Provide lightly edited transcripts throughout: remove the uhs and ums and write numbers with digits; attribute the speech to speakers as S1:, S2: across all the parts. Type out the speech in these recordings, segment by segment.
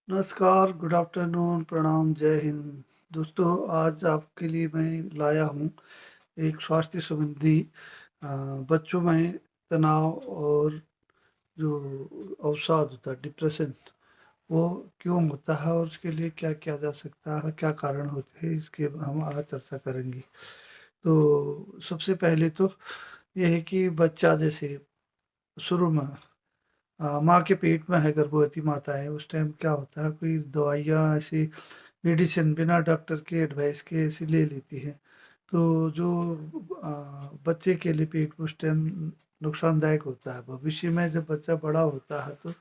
S1: नमस्कार, good afternoon, प्रणाम, जय हिंद। दोस्तों, आज आपके लिए मैं लाया हूँ एक स्वास्थ्य संबंधी अ, बच्चों में तनाव और जो अवसाद होता है, डिप्रेशन, वो क्यों होता है और उसके लिए क्या किया जा सकता है, क्या कारण होते हैं, इसके हम आज चर्चा करेंगे। तो सबसे पहले तो ये है कि बच्चा जैसे शुरू में माँ के पेट में है, गर्भवती माता है, उस टाइम क्या होता है, कोई दवाइयाँ ऐसी मेडिसिन बिना डॉक्टर के एडवाइस के ऐसी ले लेती है। तो जो बच्चे के लिए पेट में उस टाइम नुकसानदायक होता है। भविष्य में जब बच्चा बड़ा होता है तो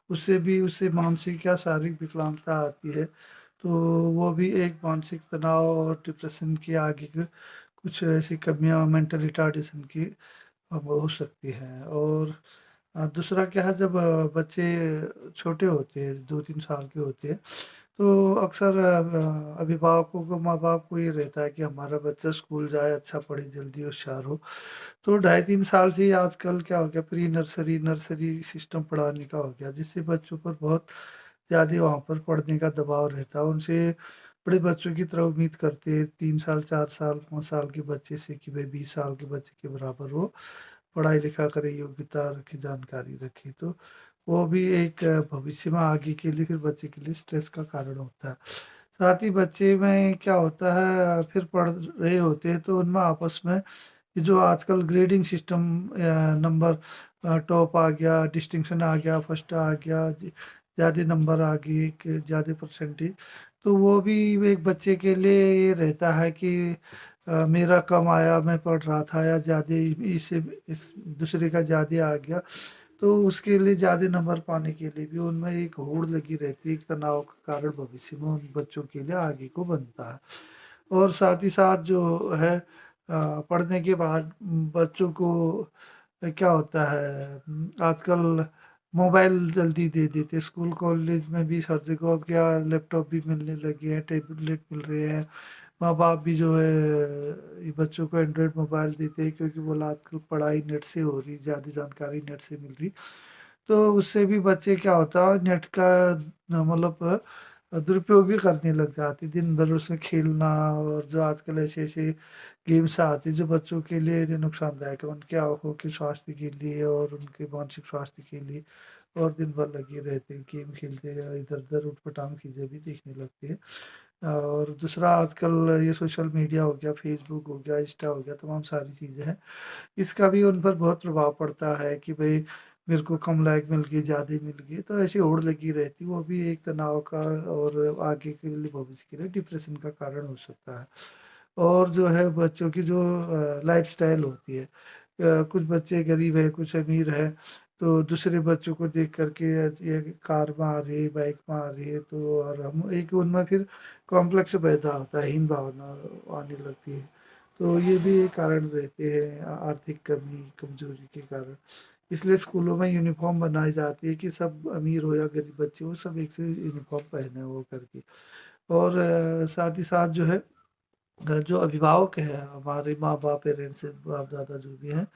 S1: उससे भी उससे मानसिक या शारीरिक विकलांगता आती है। तो वो भी एक मानसिक तनाव और डिप्रेशन की आगे के कुछ ऐसी कमियाँ मेंटल रिटार्डेशन की अब हो सकती हैं। और दूसरा क्या है, जब बच्चे छोटे होते हैं, 2-3 साल के होते हैं, तो अक्सर अभिभावकों को, माँ-बाप को ये रहता है कि हमारा बच्चा स्कूल जाए, अच्छा पढ़े, जल्दी होशियार हो। तो ढाई 3 साल से ही आजकल क्या हो गया, प्री नर्सरी, नर्सरी सिस्टम पढ़ाने का हो गया, जिससे बच्चों पर बहुत ज़्यादा वहाँ पर पढ़ने का दबाव रहता है। उनसे बड़े बच्चों की तरह उम्मीद करते हैं 3 साल, 4 साल, 5 साल के बच्चे से कि भाई 20 साल के बच्चे के बराबर वो पढ़ाई-लिखा करे, योग्यता रखे, जानकारी रखे। तो वो भी एक भविष्य में आगे के लिए फिर बच्चे के लिए स्ट्रेस का कारण होता है। साथ ही बच्चे में क्या होता है, फिर पढ़ रहे होते हैं तो उनमें आपस में ये जो आजकल ग्रेडिंग सिस्टम नंबर टॉप आ गया, डिस्टिंक्शन आ गया, फर्स्ट आ गया, ज़्यादा नंबर आ गए, कि ज़्यादा परसेंटेज, तो वो भी एक बच्चे के लिए ये रहता है कि मेरा कम आया, मैं पढ़ रहा था, या ज़्यादा इससे इस दूसरे का ज़्यादा आ गया, तो उसके लिए ज़्यादा नंबर पाने के लिए भी उनमें एक होड़ लगी रहती है, एक तनाव का कारण भविष्य में उन बच्चों के लिए आगे को बनता है। और साथ ही साथ जो है पढ़ने के बाद बच्चों को क्या होता है, आजकल मोबाइल जल्दी दे देते, स्कूल कॉलेज में भी हर जगह अब क्या लैपटॉप भी मिलने लगे हैं, टैबलेट मिल रहे हैं। माँ-बाप भी जो है ये बच्चों को एंड्रॉइड मोबाइल देते हैं, क्योंकि बोला आजकल पढ़ाई नेट से हो रही, ज़्यादा जानकारी नेट से मिल रही। तो उससे भी बच्चे क्या होता है, नेट का मतलब दुरुपयोग भी करने लग जाते, दिन भर उसमें खेलना, और जो आजकल ऐसे-ऐसे गेम्स आते हैं जो बच्चों के लिए जो नुकसानदायक है, उनके आँखों के स्वास्थ्य के लिए और उनके मानसिक स्वास्थ्य के लिए, और दिन भर लगे रहते हैं, गेम खेलते हैं, इधर-उधर ऊट-पटांग चीज़ें भी देखने लगते हैं। और दूसरा आजकल ये सोशल मीडिया हो गया, फ़ेसबुक हो गया, इंस्टा हो गया, तमाम सारी चीज़ें हैं। इसका भी उन पर बहुत प्रभाव पड़ता है कि भई मेरे को कम लाइक मिल गई, ज़्यादा मिल गई, तो ऐसी होड़ लगी रहती है। वो भी एक तनाव का और आगे के लिए, भविष्य के लिए डिप्रेशन का कारण हो सकता है। और जो है बच्चों की जो लाइफ़स्टाइल होती है, कुछ बच्चे गरीब हैं, कुछ अमीर हैं, तो दूसरे बच्चों को देख कर के ये कार में आ रही है, बाइक में आ रही है, तो और हम एक उनमें फिर कॉम्प्लेक्स पैदा होता है, हीन भावना आने लगती है। तो ये भी एक कारण रहते हैं, आर्थिक कमी, कमज़ोरी के कारण। इसलिए स्कूलों में यूनिफ़ॉर्म बनाई जाती है कि सब अमीर हो या गरीब बच्चे हो, सब एक से यूनिफ़ॉर्म पहने वो करके। और साथ ही साथ जो है जो अभिभावक हैं, हमारे माँ-बाप, पेरेंट्स, बाप-दादा जो भी हैं,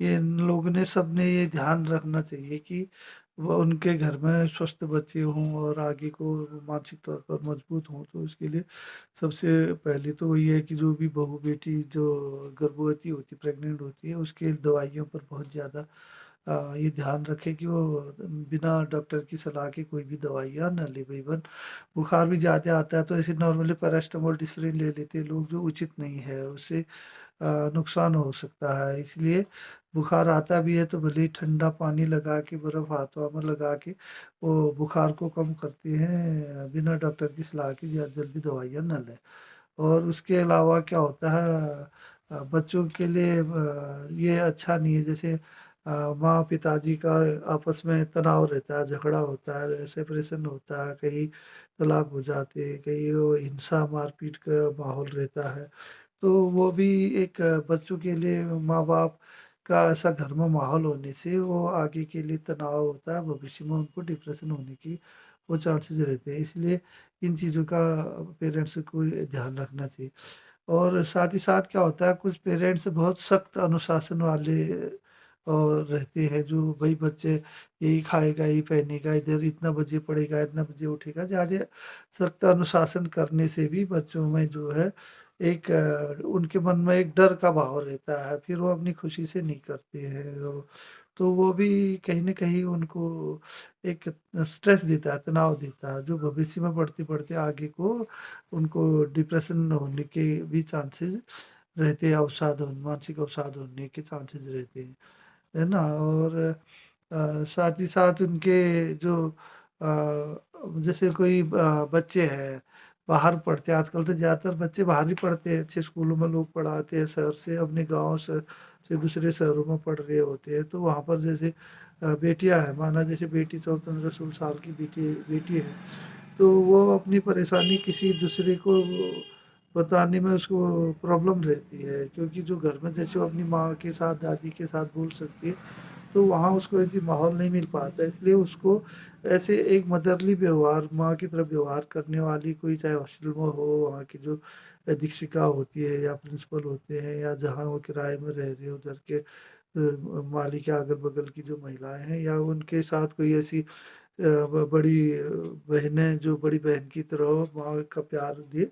S1: ये इन लोगों ने सबने ये ध्यान रखना चाहिए कि वो उनके घर में स्वस्थ बच्चे हों और आगे को मानसिक तौर पर मजबूत हों। तो उसके लिए सबसे पहले तो वही है कि जो भी बहू-बेटी जो गर्भवती होती है, प्रेग्नेंट होती है, उसके दवाइयों पर बहुत ज़्यादा ये ध्यान रखें कि वो बिना डॉक्टर की सलाह के कोई भी दवाइयाँ ना ले। इवन बुखार भी ज़्यादा आता है तो ऐसे नॉर्मली पैरास्टामोल, डिस्प्रिन ले लेते हैं लोग, जो उचित नहीं है, उससे नुकसान हो सकता है। इसलिए बुखार आता भी है तो भले ही ठंडा पानी लगा के, बर्फ़ हाथों में लगा के वो बुखार को कम करते हैं, बिना डॉक्टर की सलाह के जल्दी दवाइयाँ ना लें। और उसके अलावा क्या होता है, बच्चों के लिए ये अच्छा नहीं है, जैसे माँ पिताजी का आपस में तनाव रहता है, झगड़ा होता है, सेपरेशन होता है, कहीं तलाक हो जाते हैं, कहीं वो हिंसा मारपीट का माहौल रहता है। तो वो भी एक बच्चों के लिए माँ-बाप का ऐसा घर में माहौल होने से वो आगे के लिए तनाव होता है, भविष्य में उनको डिप्रेशन होने की वो चांसेस रहते हैं। इसलिए इन चीज़ों का पेरेंट्स को ध्यान रखना चाहिए। और साथ ही साथ क्या होता है, कुछ पेरेंट्स बहुत सख्त अनुशासन वाले और रहते हैं जो भई बच्चे यही खाएगा, यही पहनेगा, इधर इतना बजे पढ़ेगा, इतना बजे उठेगा। ज़्यादा सख्त अनुशासन करने से भी बच्चों में जो है एक उनके मन में एक डर का भाव रहता है, फिर वो अपनी खुशी से नहीं करते हैं। तो वो भी कहीं न कहीं उनको एक स्ट्रेस देता है, तनाव देता है, जो भविष्य में बढ़ते-बढ़ते आगे को उनको डिप्रेशन होने के भी चांसेस रहते हैं, अवसाद होने मानसिक अवसाद होने के चांसेस रहते हैं, है ना? और साथ ही साथ उनके जो जैसे कोई बच्चे हैं, बाहर पढ़ते हैं, आजकल तो ज़्यादातर बच्चे बाहर ही पढ़ते हैं, अच्छे स्कूलों में लोग पढ़ाते हैं, शहर से अपने गाँव से दूसरे शहरों में पढ़ रहे होते हैं, तो वहाँ पर जैसे बेटियाँ हैं, माना जैसे बेटी 14-15-16 साल की बेटी बेटी है, तो वो अपनी परेशानी किसी दूसरे को बताने में उसको प्रॉब्लम रहती है, क्योंकि जो घर में जैसे वो अपनी माँ के साथ, दादी के साथ बोल सकती है, तो वहाँ उसको ऐसी माहौल नहीं मिल पाता है, इसलिए उसको ऐसे एक मदरली व्यवहार, माँ की तरह व्यवहार करने वाली कोई चाहे हॉस्टल में हो, वहाँ की जो अधीक्षिका होती है या प्रिंसिपल होते हैं या जहाँ वो किराए में रह रहे हैं उधर के मालिक या अगल-बगल की जो महिलाएँ हैं या उनके साथ कोई ऐसी बड़ी बहनें जो बड़ी बहन की तरह हो, माँ का प्यार दे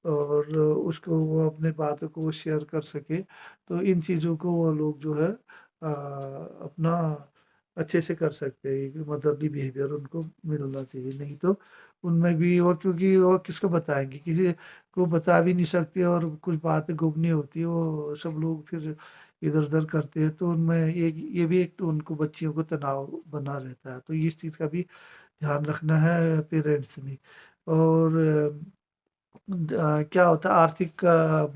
S1: और उसको वो अपने बातों को शेयर कर सके। तो इन चीज़ों को वो लोग जो है अपना अच्छे से कर सकते हैं, कि मदरली बिहेवियर उनको मिलना चाहिए, नहीं तो उनमें भी वो क्योंकि वो किसको बताएँगे, किसी को बता भी नहीं सकते और कुछ बातें गोपनीय होती है, वो सब लोग फिर इधर-उधर करते हैं, तो उनमें ये भी एक तो उनको बच्चियों को तनाव बना रहता है, तो इस चीज़ का भी ध्यान रखना है पेरेंट्स ने। और क्या होता है आर्थिक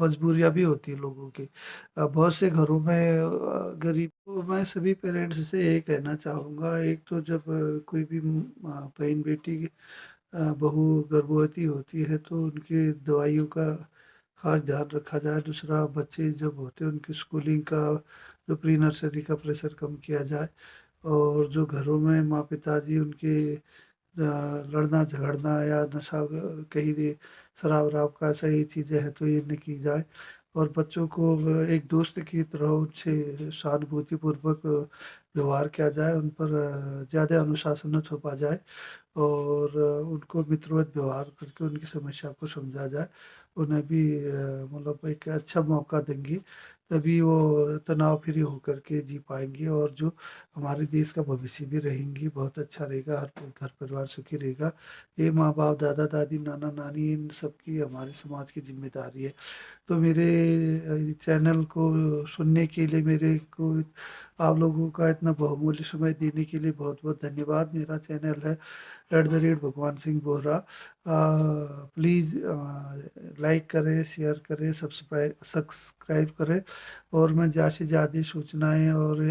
S1: मजबूरियाँ भी होती है लोगों की। बहुत से घरों में गरीब तो मैं सभी पेरेंट्स से यही कहना चाहूँगा, एक तो जब कोई भी बहन-बेटी बहू गर्भवती होती है तो उनकी दवाइयों का ख़ास ध्यान रखा जाए। दूसरा बच्चे जब होते हैं उनकी स्कूलिंग का जो प्री नर्सरी का प्रेशर कम किया जाए और जो घरों में माँ-पिताजी उनके लड़ना-झगड़ना या नशा कहीं भी शराब-वराब का ऐसा ये चीज़ें हैं तो ये नहीं की जाए और बच्चों को एक दोस्त की तरह उनसे सहानुभूतिपूर्वक व्यवहार किया जाए, उन पर ज़्यादा अनुशासन न थोपा जाए और उनको मित्रवत व्यवहार करके उनकी समस्या को समझा जाए। उन्हें भी मतलब एक अच्छा मौका देंगे, तभी वो तनाव फ्री होकर के जी पाएँगे और जो हमारे देश का भविष्य भी रहेंगी, बहुत अच्छा रहेगा, हर घर परिवार सुखी रहेगा। ये माँ-बाप, दादा-दादी, नाना-नानी इन सब की हमारे समाज की ज़िम्मेदारी है। तो मेरे चैनल को सुनने के लिए मेरे को आप लोगों का इतना बहुमूल्य समय देने के लिए बहुत-बहुत धन्यवाद। मेरा चैनल है भगवान सिंह बोहरा। प्लीज़ लाइक करें, शेयर करें, सब्सक्राइब करें और मैं ज़्यादा से ज़्यादा सूचनाएँ और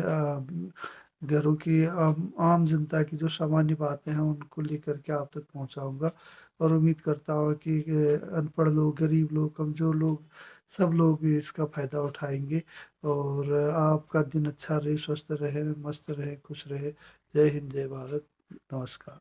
S1: घरों की आम आम जनता की जो सामान्य बातें हैं उनको लेकर के आप तक पहुँचाऊँगा और उम्मीद करता हूँ कि अनपढ़ लोग, गरीब लोग, कमज़ोर लोग, सब लोग भी इसका फ़ायदा उठाएँगे और आपका दिन अच्छा रहे, स्वस्थ रहे, मस्त रहे, खुश रहे। जय हिंद, जय भारत। नमस्कार।